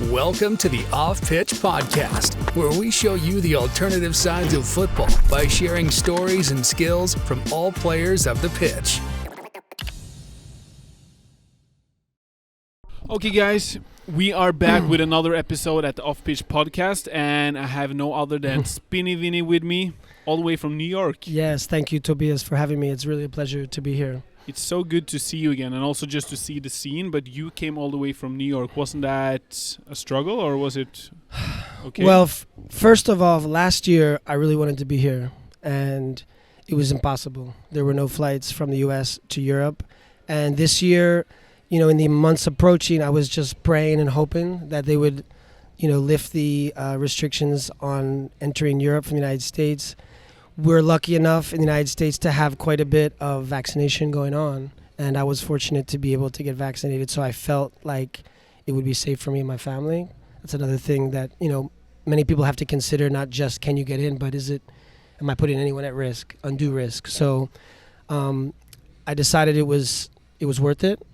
Welcome to the Off-Pitch Podcast, where we show you the alternative sides of football by sharing stories and skills from all players of the pitch. Okay, guys, we are back with another episode at the Off-Pitch Podcast, and I have no other than Spinny Vinny with me, all the way from New York. Yes, thank you, Tobias, for having me. It's really a pleasure to be here. It's so good to see you again, and also just to see the scene, but you came all the way from New York. Wasn't that a struggle, or was it okay? Well, first of all, last year, I really wanted to be here, and it was impossible. There were no flights from the U.S. to Europe, and this year, in the months approaching, I was just praying and hoping that they would, lift the restrictions on entering Europe from the United States. We're lucky enough in the United States to have quite a bit of vaccination going on, and I was fortunate to be able to get vaccinated, so I felt like it would be safe for me and my family. That's another thing that, many people have to consider, not just can you get in, but am I putting anyone at risk, undue risk? So I decided it was worth it.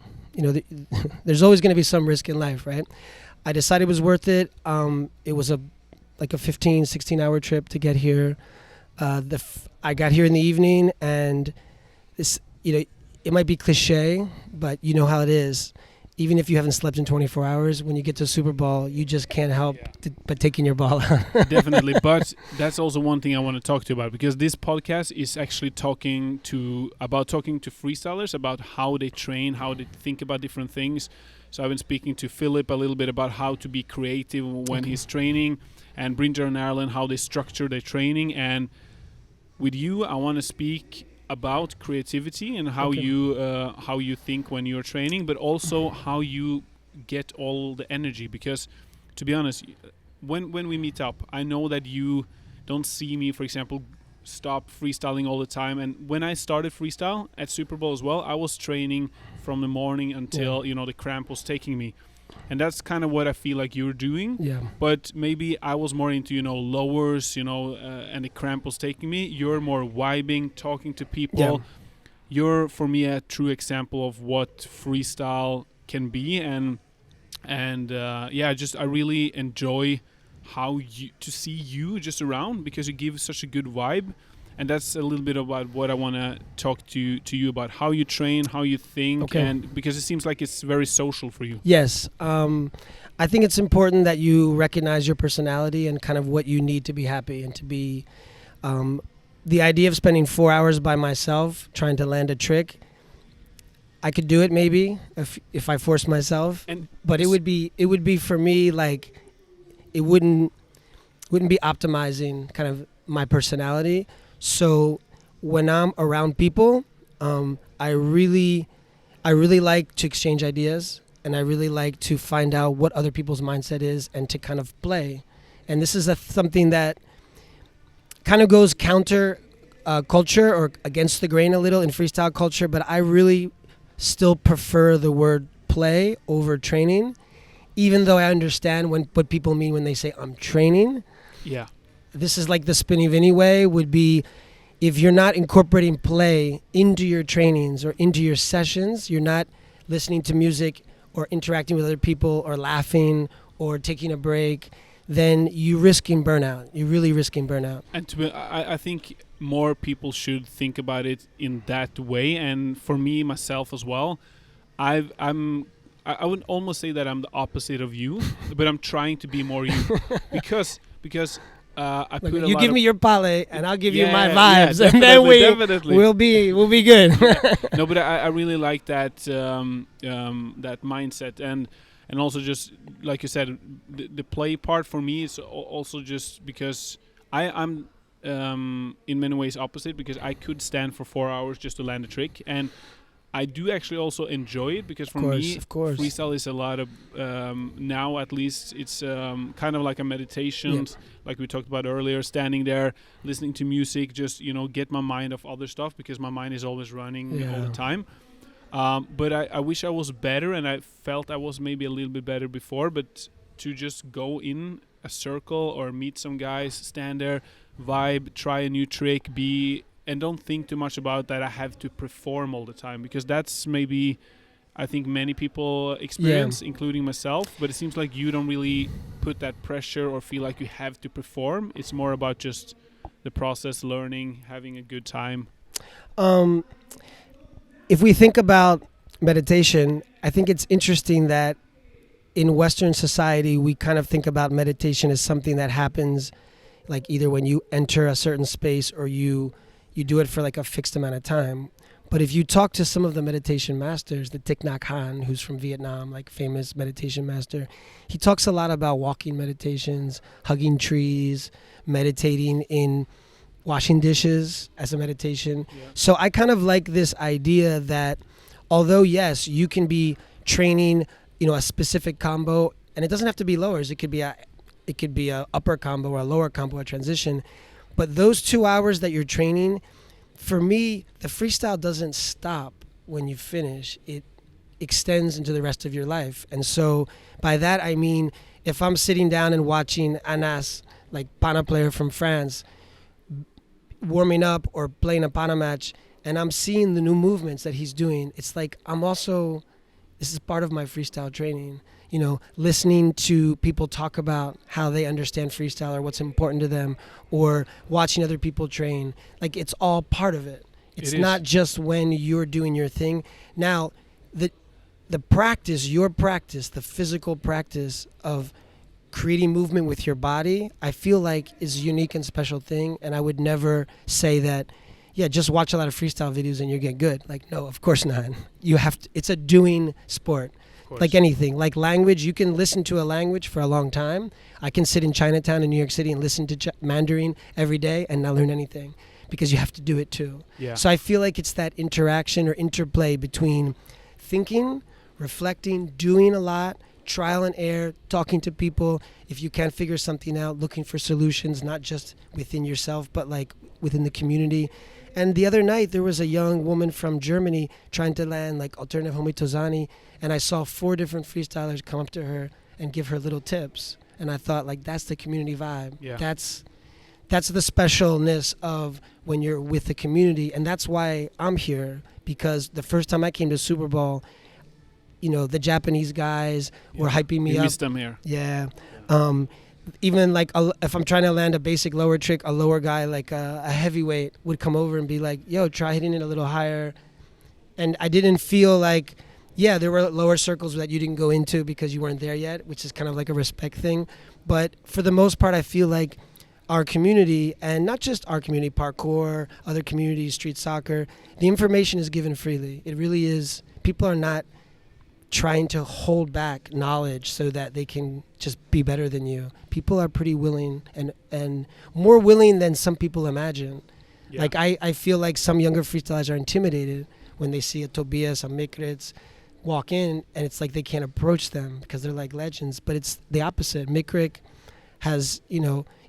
There's always going to be some risk in life, right? I decided it was worth it. It was like a 15, 16-hour trip to get here. I got here in the evening, and this, it might be cliche, but you know how it is. Even if you haven't slept in 24 hours, when you get to Super Bowl, you just can't help but taking your ball out. Definitely, but that's also one thing I want to talk to you about, because this podcast is actually talking to freestylers about how they train, how they think about different things. So I've been speaking to Philip a little bit about how to be creative when he's training, and Brinjar and Ireland, how they structure their training. And with you, I want to speak about creativity and how you think when you're training, but also how you get all the energy. Because, to be honest, when we meet up, I know that you don't see me, for example, stop freestyling all the time. And when I started freestyle at Super Bowl as well, I was training from the morning until the cramp was taking me. And that's kind of what I feel like you're doing. Yeah. But maybe I was more into, lowers, and the cramp was taking me. You're more vibing, talking to people. Yeah. You're, for me, a true example of what freestyle can be. And I really enjoy to see you just around, because you give such a good vibe. And that's a little bit about what I want to talk to you about, how you train, how you think, and because it seems like it's very social for you. Yes. I think it's important that you recognize your personality and kind of what you need to be happy and to be the idea of spending 4 hours by myself trying to land a trick. I could do it maybe if I forced myself, but it would be for me like it wouldn't be optimizing kind of my personality. So when I'm around people, I really like to exchange ideas, and I really like to find out what other people's mindset is and to kind of play. And this is something that kind of goes counter culture or against the grain a little in freestyle culture, but I really still prefer the word play over training, even though I understand what people mean when they say I'm training. Yeah. This is like the Spinny Vinny way would be, if you're not incorporating play into your trainings or into your sessions, you're not listening to music or interacting with other people or laughing or taking a break, then you're risking burnout. You're really risking burnout. And I think more people should think about it in that way. And for me, myself as well, I would almost say that I'm the opposite of you, but I'm trying to be more you, because you give me your pale and I'll give you my vibes, and then we'll be good. No, but I really like that that mindset, and also just like you said, the play part for me is also just because I'm in many ways opposite, because I could stand for 4 hours just to land a trick, and I do actually also enjoy it, because for me, freestyle is a lot of, now at least, it's kind of like a meditation, like we talked about earlier, standing there, listening to music, just, get my mind off other stuff, because my mind is always running all the time. But I wish I was better, and I felt I was maybe a little bit better before, but to just go in a circle or meet some guys, stand there, vibe, try a new trick, and don't think too much about that I have to perform all the time, because that's maybe I think many people experience, including myself. But it seems like you don't really put that pressure or feel like you have to perform. It's more about just the process, learning, having a good time. If we think about meditation, I think it's interesting that in Western society, we kind of think about meditation as something that happens like either when you enter a certain space or you do it for like a fixed amount of time. But if you talk to some of the meditation masters, the Thich Nhat Hanh, who's from Vietnam, like famous meditation master, he talks a lot about walking meditations, hugging trees, meditating in washing dishes as a meditation. Yeah. So I kind of like this idea that although, yes, you can be training, a specific combo, and it doesn't have to be lowers. It could be a upper combo or a lower combo, a transition. But those 2 hours that you're training, for me, the freestyle doesn't stop when you finish. It extends into the rest of your life. And so by that, I mean, if I'm sitting down and watching Anas, like Pana player from France, warming up or playing a Pana match, and I'm seeing the new movements that he's doing, it's like this is part of my freestyle training. Listening to people talk about how they understand freestyle or what's important to them, or watching other people train. Like, it's all part of it. It's not just when you're doing your thing. Now, the practice, your practice, the physical practice of creating movement with your body, I feel like is a unique and special thing. And I would never say that, just watch a lot of freestyle videos and you get good. Like, no, of course not. You have to, it's a doing sport. Like anything, like language, you can listen to a language for a long time. I can sit in Chinatown in New York City and listen to Mandarin every day and not learn anything, because you have to do it too. Yeah. So I feel like it's that interaction or interplay between thinking, reflecting, doing a lot, trial and error, talking to people. If you can't figure something out, looking for solutions, not just within yourself, but like within the community. And the other night, there was a young woman from Germany trying to land like alternative homitozani, and I saw 4 different freestylers come up to her and give her little tips. And I thought, like, that's the community vibe. Yeah. That's the specialness of when you're with the community. And that's why I'm here, because the first time I came to Super Bowl, the Japanese guys were hyping me up. You missed them here. Yeah. Even like if I'm trying to land a basic lower trick, a lower guy, like a heavyweight, would come over and be like, yo, try hitting it a little higher. And I didn't feel like, there were lower circles that you didn't go into because you weren't there yet, which is kind of like a respect thing. But for the most part, I feel like our community, and not just our community, parkour, other communities, street soccer, the information is given freely. It really is. People are not trying to hold back knowledge so that they can just be better than you. People are pretty willing and more willing than some people imagine. Yeah. Like I feel like some younger freestylers are intimidated when they see a Tobias, a Mikritz walk in, and it's like they can't approach them because they're like legends. But it's the opposite. Mikrik has,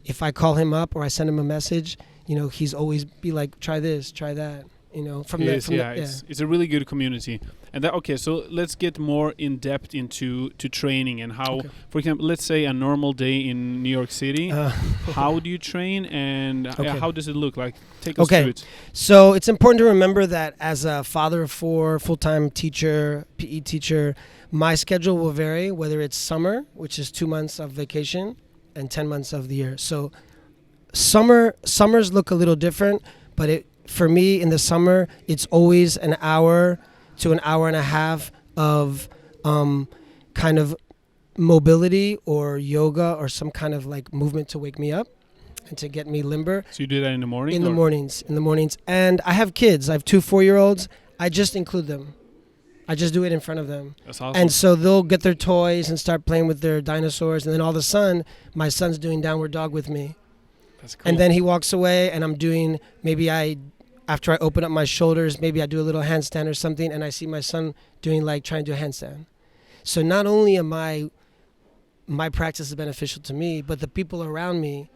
if I call him up or I send him a message, he's always be like, try this, try that. It's a really good community. And so let's get more in depth into training and how, for example, let's say a normal day in New York City. How do you train, and how does it look like? Take us through it. So it's important to remember that as a father of 4, full-time teacher, PE teacher, my schedule will vary, whether it's summer, which is 2 months of vacation, and 10 months of the year. So summers look a little different, but for me, in the summer, it's always an hour to an hour and a half of kind of mobility or yoga or some kind of like movement to wake me up and to get me limber. So you do that in the morning? In the mornings. And I have kids. I have 2 4-year-olds. I just include them. I just do it in front of them. That's awesome. And so they'll get their toys and start playing with their dinosaurs. And then all of a sudden, my son's doing downward dog with me. That's cool. And then he walks away, and I'm doing, after I open up my shoulders, maybe I do a little handstand or something, and I see my son trying to do a handstand. So not only am my practice is beneficial to me, but the people around me,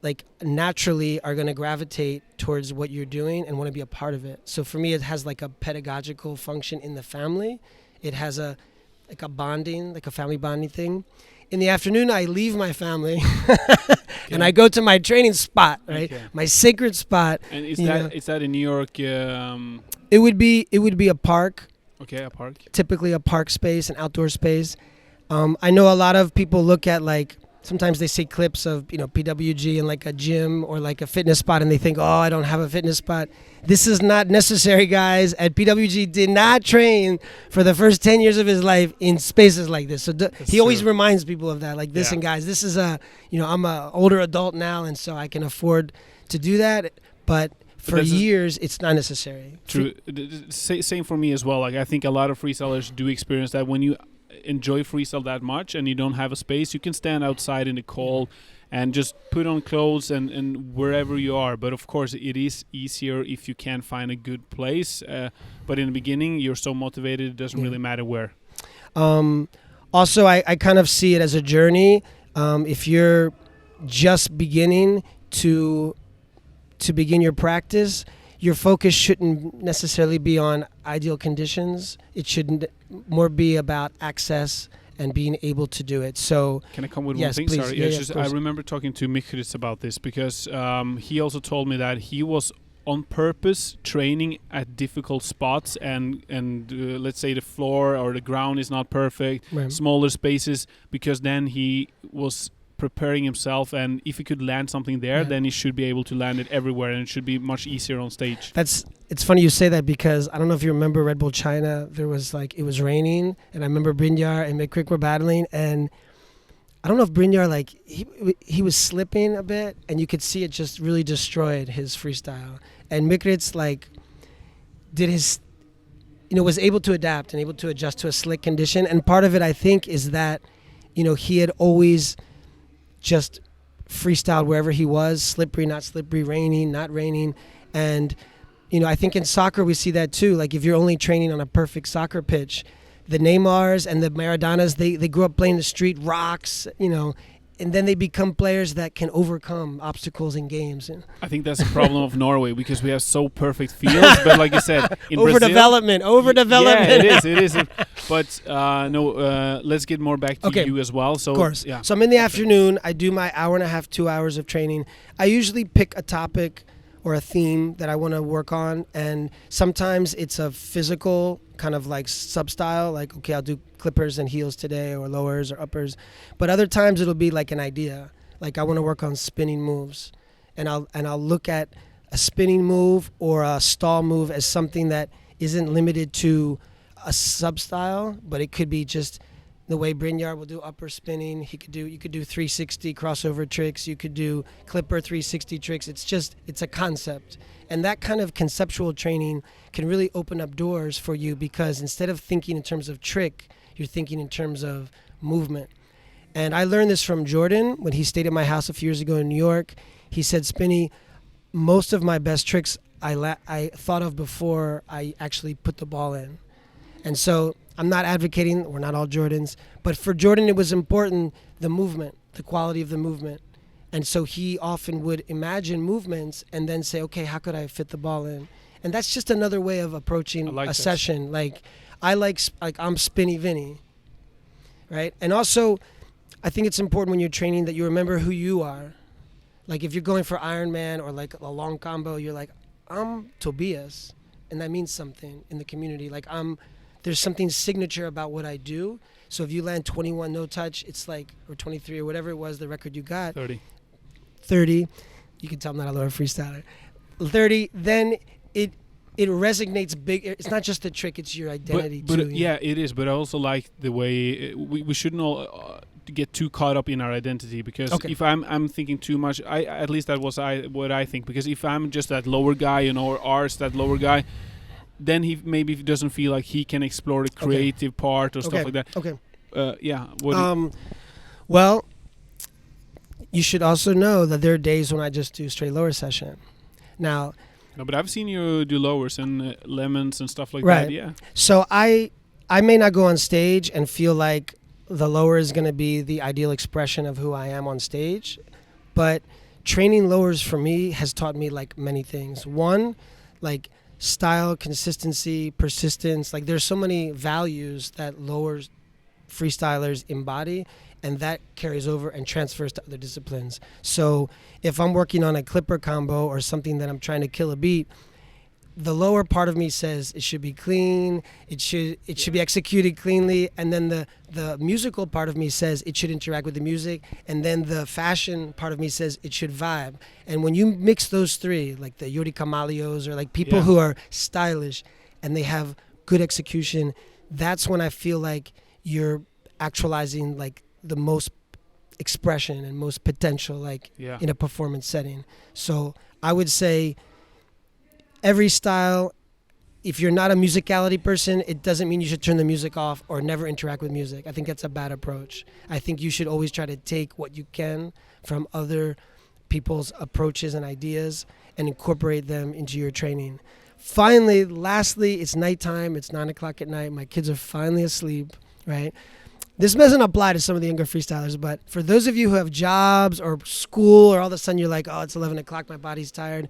like, naturally are going to gravitate towards what you're doing and want to be a part of it. So for me, it has like a pedagogical function in the family. It has a bonding, like a family bonding thing. In the afternoon, I leave my family and I go to my training spot, right? Okay. My sacred spot. And is that in New York? It would be a park Okay, a park. Typically a park space, an outdoor space. I know a lot of people look at like, sometimes they see clips of, PWG in like a gym or like a fitness spot and they think, oh, I don't have a fitness spot. This is not necessary, guys. And PWG did not train for the first 10 years of his life in spaces like this. So he always reminds people of that. Like, listen, guys, this is I'm a older adult now, and so I can afford to do that. But for years, it's not necessary. True. Same for me as well. Like, I think a lot of freestylers do experience that when you enjoy freestyle that much and you don't have a space, you can stand outside in the cold and just put on clothes and wherever you are. But of course it is easier if you can find a good place, but in the beginning you're so motivated it doesn't really matter where. Also, I kind of see it as a journey. If you're just beginning to begin your practice, your focus shouldn't necessarily be on ideal conditions. It should more be about access and being able to do it. So, can I come with yes, one thing? please. Sorry, I remember talking to Mikris about this because he also told me that he was on purpose training at difficult spots and let's say the floor or the ground is not perfect, smaller spaces, because then he was preparing himself, and if he could land something there, then he should be able to land it everywhere, and it should be much easier on stage. It's funny you say that, because I don't know if you remember Red Bull China. There was it was raining, and I remember Brynjar and McCrick were battling, and I don't know if Brynjar he was slipping a bit, and you could see it just really destroyed his freestyle. And Mikritz did his was able to adapt and able to adjust to a slick condition, and part of it I think is that he had always just freestyled wherever he was, slippery, not slippery, raining, not raining. And, I think in soccer we see that too. Like, if you're only training on a perfect soccer pitch, the Neymars and the Maradonas, they grew up playing the street, rocks, and then they become players that can overcome obstacles in games. I think that's the problem of Norway, because we have so perfect fields, but like you said, in overdevelopment. Yeah, it is. But let's get more back to you as well. So, of course. Yeah. So I'm in the afternoon. I do my hour and a half, 2 hours of training. I usually pick a topic or a theme that I want to work on, and sometimes it's a physical kind of like sub-style, like, okay, I'll do clippers and heels today, or lowers or uppers. But other times it'll be like an idea, like I want to work on spinning moves, and I'll look at a spinning move or a stall move as something that isn't limited to a sub-style, but it could be just the way Brynjar will do upper spinning. You could do 360 crossover tricks. You could do clipper 360 tricks. It's a concept. And that kind of conceptual training can really open up doors for you, because instead of thinking in terms of trick, you're thinking in terms of movement. And I learned this from Jordan when he stayed at my house a few years ago in New York. He said, Spinny, most of my best tricks I thought of before I actually put the ball in. And so I'm not advocating, we're not all Jordans, but for Jordan it was important, the movement, the quality of the movement. And so he often would imagine movements and then say, okay, how could I fit the ball in? And that's just another way of approaching a session. Like, I'm Spinny Vinny, right? And also, I think it's important when you're training that you remember who you are. Like, if you're going for Ironman or like a long combo, you're like, I'm Tobias, and that means something in the community. Like, there's something signature about what I do. So if you land 21 no touch, it's like, or 23 or whatever it was, the record you got. 30. You can tell I'm not a lower freestyler. 30, then it resonates big. It's not just a trick, it's your identity too. Yeah, it is. But I also like the way we shouldn't all get too caught up in our identity, because if I'm thinking too much, at least that was what I think. Because if I'm just that lower guy, or Ars, that lower guy, then he maybe doesn't feel like he can explore the creative part or stuff like that. Well, you should also know that there are days when I just do straight lower session. Now, no, but I've seen you do lowers and lemons and stuff like that. Yeah. So I may not go on stage and feel like the lower is going to be the ideal expression of who I am on stage, but training lowers for me has taught me like many things. One, like style, consistency, persistence. Like, there's so many values that lower freestylers embody, and that carries over and transfers to other disciplines. So if I'm working on a clipper combo or something that I'm trying to kill a beat, the lower part of me says it should be clean, it should be executed cleanly, and then the musical part of me says it should interact with the music, and then the fashion part of me says it should vibe. And when you mix those three, like the Yuri Camalios or like people who are stylish and they have good execution, that's when I feel like you're actualizing like the most expression and most potential like in a performance setting. So I would say every style, if you're not a musicality person, it doesn't mean you should turn the music off or never interact with music. I think that's a bad approach. I think you should always try to take what you can from other people's approaches and ideas and incorporate them into your training. Finally, lastly, it's nighttime. It's 9 o'clock at night. My kids are finally asleep, right? This doesn't apply to some of the younger freestylers, but for those of you who have jobs or school or all of a sudden you're like, oh, it's 11 o'clock, my body's tired,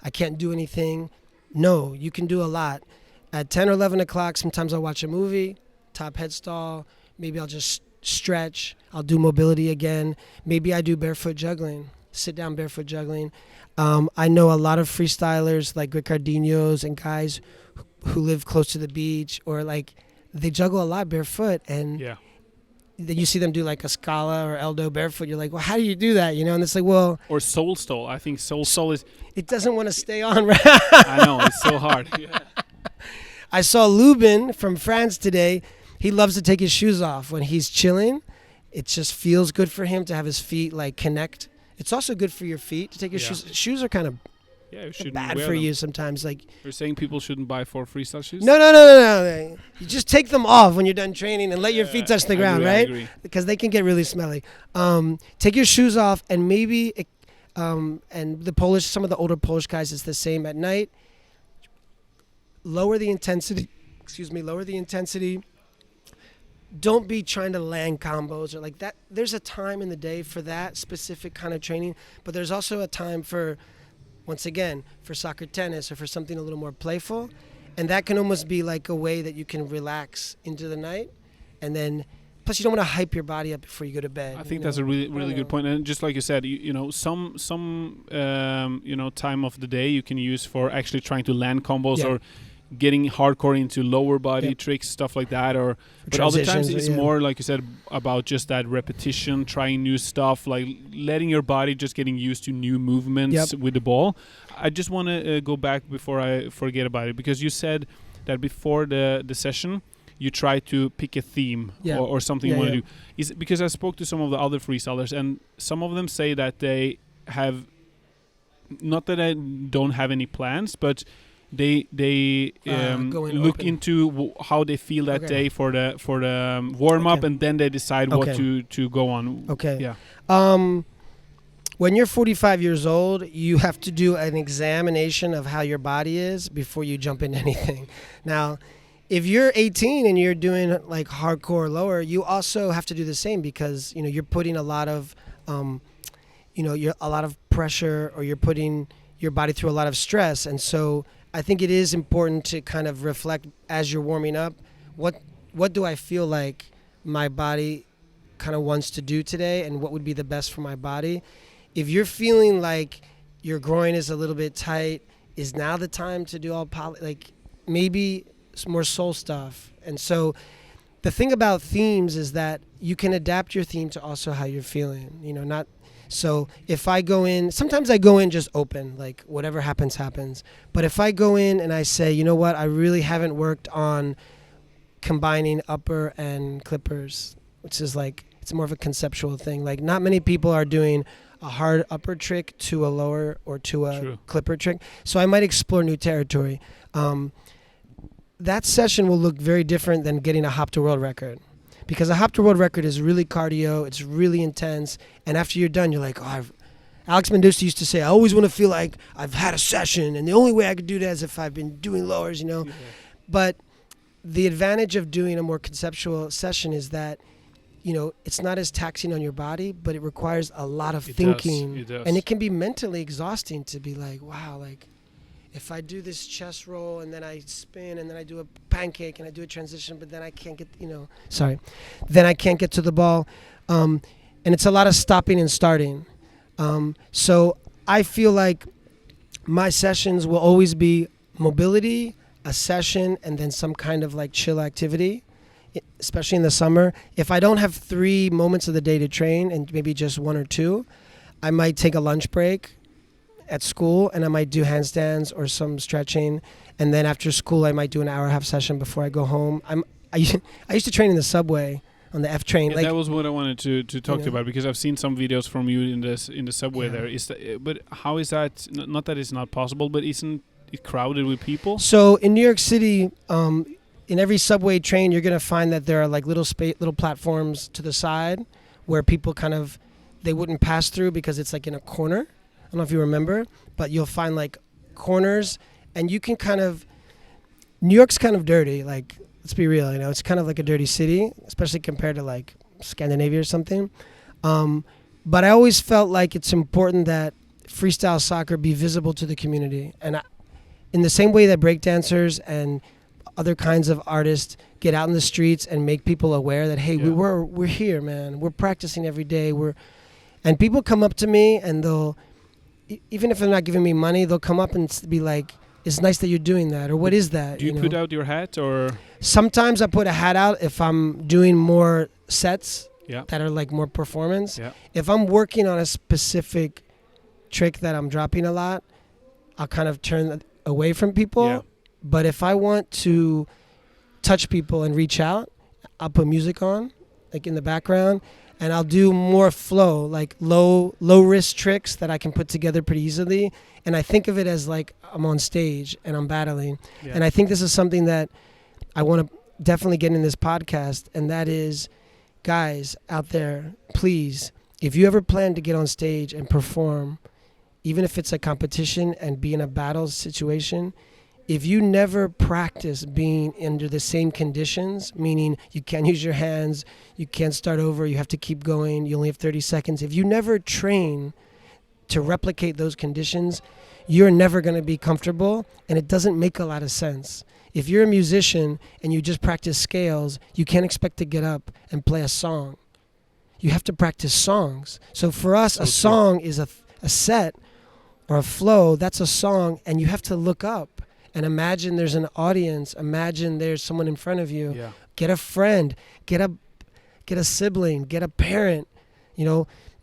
I can't do anything. No, you can do a lot. At 10 or 11 o'clock, sometimes I'll watch a movie, top head stall. Maybe I'll just stretch. I'll do mobility again. Maybe I do barefoot juggling, sit down barefoot juggling. I know a lot of freestylers like Ricardinhos and guys who live close to the beach or like they juggle a lot barefoot and then you see them do like a Scala or Eldo barefoot. You're like, well, how do you do that? You know, and it's like, well. Or soul stole. I think soul stole is. It doesn't want to stay on, right? I know, it's so hard. I saw Lubin from France today. He loves to take his shoes off when he's chilling. It just feels good for him to have his feet like connect. It's also good for your feet to take your shoes. Shoes are kind of bad for you sometimes. Like you're saying people shouldn't buy 4 freestyle shoes? No. You just take them off when you're done training and let your feet touch the ground, right? Because they can get really smelly. Take your shoes off and maybe, and some of the older Polish guys, it's the same at night. Lower the intensity. Don't be trying to land combos or like that. There's a time in the day for that specific kind of training, but there's also a time for, once again, for soccer, tennis, or for something a little more playful. And that can almost be like a way that you can relax into the night. And then, plus you don't want to hype your body up before you go to bed. I think that's a really good point. And just like you said, you know, some time of the day you can use for actually trying to land combos or getting hardcore into lower body tricks, stuff like that. But other times it's more, like you said, about just that repetition, trying new stuff, like letting your body just getting used to new movements with the ball. I just want to go back before I forget about it, because you said that before the session you try to pick a theme or something you want to do. Is it because I spoke to some of the other freestylers and some of them say that they have, not that I don't have any plans, but they look into how they feel that day for the warm up, and then they decide what to go on. When you're 45 years old, you have to do an examination of how your body is before you jump into anything. Now, if you're 18 and you're doing like hardcore lower, you also have to do the same, because you're putting a lot of a lot of pressure, or you're putting your body through a lot of stress. And so I think it is important to kind of reflect as you're warming up, what do I feel like my body kind of wants to do today, and what would be the best for my body. If you're feeling like your groin is a little bit tight, is now the time to do all maybe some more soul stuff. And so the thing about themes is that you can adapt your theme to also how you're feeling, So if I go in, sometimes I go in just open, like whatever happens, happens. But if I go in and I say, you know what, I really haven't worked on combining upper and clippers, which is like, it's more of a conceptual thing. Like not many people are doing a hard upper trick to a lower or to a clipper trick. So I might explore new territory. That session will look very different than getting a hop to world record. Because a hop to world record is really cardio, it's really intense, and after you're done, you're like, Alex Mendoza used to say, I always want to feel like I've had a session, and the only way I could do that is if I've been doing lowers, But the advantage of doing a more conceptual session is that, it's not as taxing on your body, but it requires a lot of thinking. It does. And it can be mentally exhausting to be like, wow, like, if I do this chest roll and then I spin and then I do a pancake and I do a transition, but then I can't get, then I can't get to the ball. And it's a lot of stopping and starting. So I feel like my sessions will always be mobility, a session, and then some kind of like chill activity, especially in the summer. If I don't have 3 moments of the day to train and maybe just 1 or 2, I might take a lunch break at school and I might do handstands or some stretching. And then after school, I might do an hour-and-a-half session before I go home. I used to train in the subway on the F train. Yeah, like, that was what I wanted to talk to you about, because I've seen some videos from you in the subway there. But how is that? Not that it's not possible, but isn't it crowded with people? So in New York City, in every subway train, you're gonna find that there are like little platforms to the side where people they wouldn't pass through because it's like in a corner. I don't know if you remember, but you'll find like corners, and you can New York's kind of dirty. Like, let's be real, it's kind of like a dirty city, especially compared to like Scandinavia or something. But I always felt like it's important that freestyle soccer be visible to the community. And in the same way that breakdancers and other kinds of artists get out in the streets and make people aware that, hey, we're here, man. We're practicing every day. And people come up to me and they'll, even if they're not giving me money, they'll come up and be like, it's nice that you're doing that, or what is that? Do you put out your hat, or? Sometimes I put a hat out if I'm doing more sets that are like more performance. Yeah. If I'm working on a specific trick that I'm dropping a lot, I'll kind of turn away from people. Yeah. But if I want to touch people and reach out, I'll put music on, like in the background, and I'll do more flow, like low risk tricks that I can put together pretty easily. And I think of it as like I'm on stage and I'm battling. Yeah. And I think this is something that I want to definitely get in this podcast, and that is, guys out there, please, if you ever plan to get on stage and perform, even if it's a competition and be in a battle situation, if you never practice being under the same conditions, meaning you can't use your hands, you can't start over, you have to keep going, you only have 30 seconds. If you never train to replicate those conditions, you're never going to be comfortable, and it doesn't make a lot of sense. If you're a musician and you just practice scales, you can't expect to get up and play a song. You have to practice songs. So for us, a song is a set or a flow. That's a song, and you have to look up and imagine there's an audience. Imagine there's someone in front of you. Yeah. Get a friend. Get a sibling. Get a parent.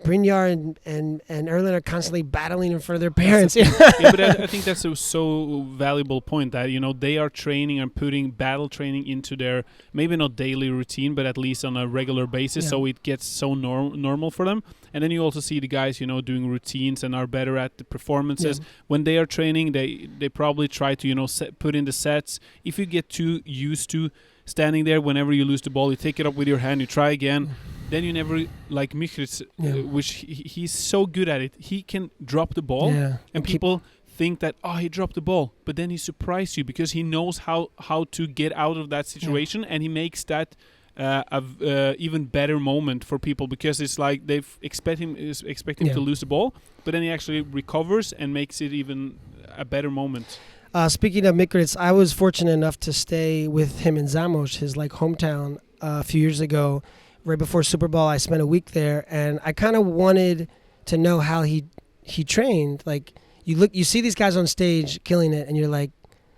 Brynjar and Erlen are constantly battling in front of their parents. But I think that's a so valuable point, that they are training and putting battle training into their, maybe not daily routine, but at least on a regular basis, so it gets so normal for them. And then you also see the guys doing routines and are better at the performances. When they are training, they probably try to put in the sets. If you get too used to standing there, whenever you lose the ball, you take it up with your hand, you try again. Then you never, like Michritz, which he's so good at it. He can drop the ball, and people think that, he dropped the ball. But then he surprised you because he knows how to get out of that situation, and he makes that even better moment for people, because it's like they expect him to lose the ball, but then he actually recovers and makes it even a better moment. Speaking of Michritz, I was fortunate enough to stay with him in Zamość, his hometown, a few years ago. Right before Super Bowl, I spent a week there, and I kind of wanted to know how he trained. Like, you see these guys on stage killing it, and you're like,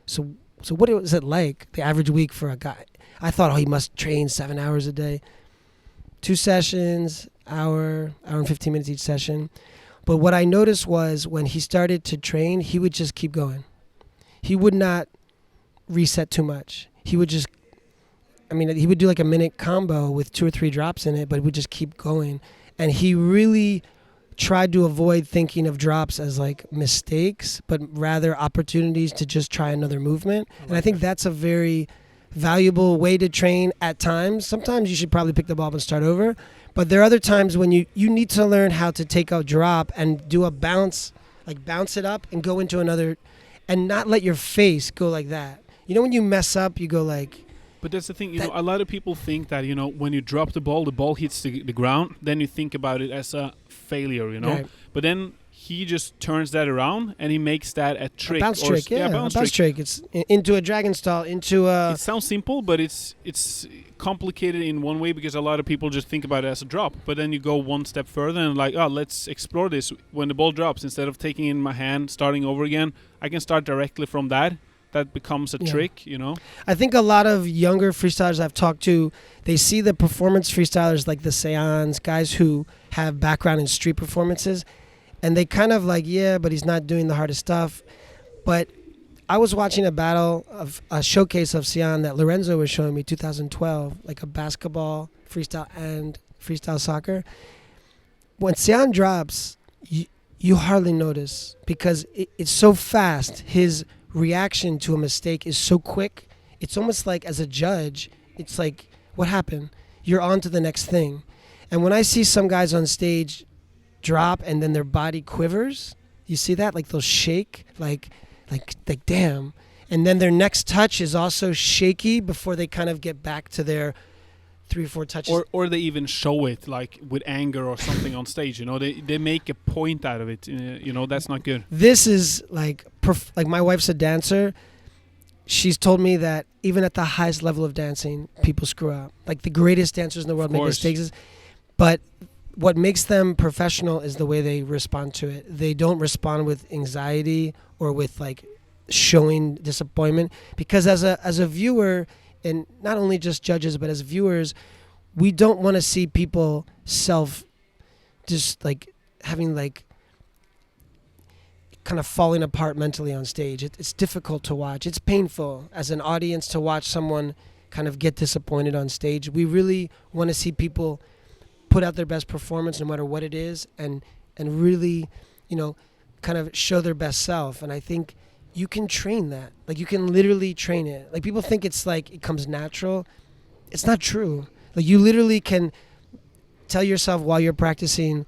so what is it like, the average week for a guy? I thought, he must train 7 hours a day. 2 sessions, hour and 15 minutes each session. But what I noticed was when he started to train, he would just keep going. He would not reset too much. He would just, he would do like a minute combo with 2 or 3 drops in it, but would just keep going. And he really tried to avoid thinking of drops as like mistakes, but rather opportunities to just try another movement. And I think that's a very valuable way to train at times. Sometimes you should probably pick the ball up and start over. But there are other times when you need to learn how to take a drop and do a bounce, like bounce it up and go into another, and not let your face go like that. When you mess up, you go like... But that's the thing, a lot of people think that, when you drop the ball hits the ground, then you think about it as a failure, Right. But then he just turns that around and he makes that a trick. A bounce trick, a bounce trick. It's into a dragon stall, into a... It sounds simple, but it's complicated in one way, because a lot of people just think about it as a drop. But then you go one step further and let's explore this. When the ball drops, instead of taking it in my hand, starting over again, I can start directly from that that becomes a trick, you know. I think a lot of younger freestylers I've talked to, they see the performance freestylers like the Seans, guys who have background in street performances, and they kind of like, yeah, but he's not doing the hardest stuff. But I was watching a showcase of Sean that Lorenzo was showing me 2012, like a basketball freestyle and freestyle soccer. When Sean drops, you hardly notice because it's so fast. His reaction to a mistake is so quick. It's almost like as a judge, it's like, what happened? You're on to the next thing. And when I see some guys on stage drop and then their body quivers, you see that? Like they'll shake, like damn. And then their next touch is also shaky before they kind of get back to their 3 or 4 touches. Or they even show it like with anger or something on stage, you know. They make a point out of it, you know. That's not good. This is like my wife's a dancer. She's told me that even at the highest level of dancing, people screw up. Like the greatest dancers in the world make mistakes. But what makes them professional is the way they respond to it. They don't respond with anxiety or with like showing disappointment, because as a viewer, and not only just judges but as viewers, we don't want to see people just like having like kind of falling apart mentally on stage. It's difficult to watch. It's painful as an audience to watch someone kind of get disappointed on stage. We really want to see people put out their best performance no matter what it is, and really, you know, kind of show their best self. And I think you can train that. Like you can literally train it. Like people think it's like it comes natural. It's not true. Like you literally can tell yourself while you're practicing,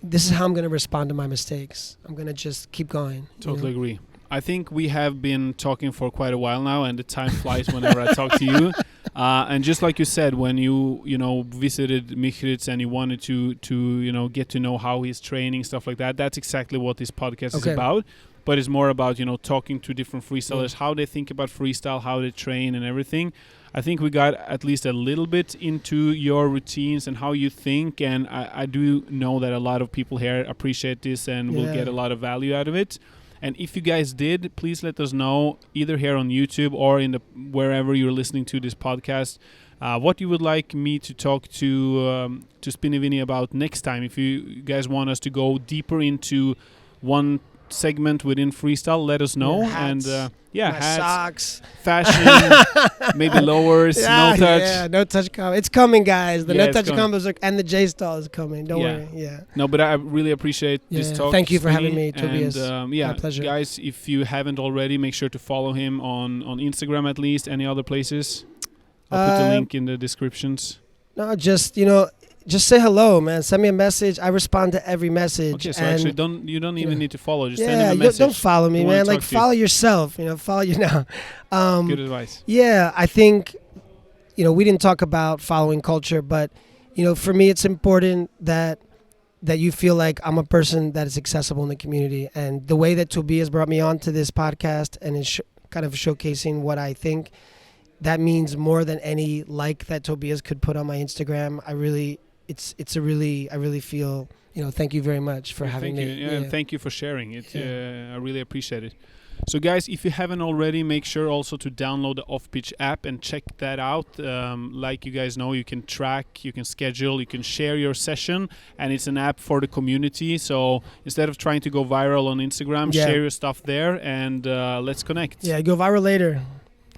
this is how I'm going to respond to my mistakes. I'm going to just keep going. Totally agree. I think we have been talking for quite a while now, and the time flies whenever I talk to you. And just like you said, when you visited Michritz and you wanted to get to know how he's training, stuff like that, that's exactly what this podcast is about. But it's more about, talking to different freestylers, how they think about freestyle, how they train and everything. I think we got at least a little bit into your routines and how you think, and I do know that a lot of people here appreciate this and will get a lot of value out of it. And if you guys did, please let us know, either here on YouTube or in wherever you're listening to this podcast, what you would like me to talk to Spinny Vinny about next time. If you guys want us to go deeper into one segment within freestyle, let us know. Hats, and hats, socks, fashion, maybe lowers, no touch. Yeah, no touch combo. It's coming, guys. The no touch coming. combos and the J stall is coming. Don't worry. Yeah. No, but I really appreciate this talk. Thank you for Spinny. having me, Tobias. And, my pleasure. Guys, if you haven't already, make sure to follow him on Instagram at least. Any other places? I'll put the link in the descriptions. No, just say hello, man. Send me a message. I respond to every message. Okay, so actually, you don't even need to follow. Just send him a message. Don't follow me, man. Like follow yourself. Follow you now. Good advice. Yeah, I think we didn't talk about following culture, but for me, it's important that you feel like I'm a person that is accessible in the community. And the way that Tobias brought me on to this podcast and is kind of showcasing what I think, that means more than any like that Tobias could put on my Instagram. I really feel, thank you very much for having me. And thank you for sharing it. I really appreciate it. So guys, if you haven't already, make sure also to download the Off-Pitch app and check that out. Like you guys know, you can track, you can schedule, you can share your session, and it's an app for the community. So instead of trying to go viral on Instagram, share your stuff there, and let's connect. Yeah, go viral later.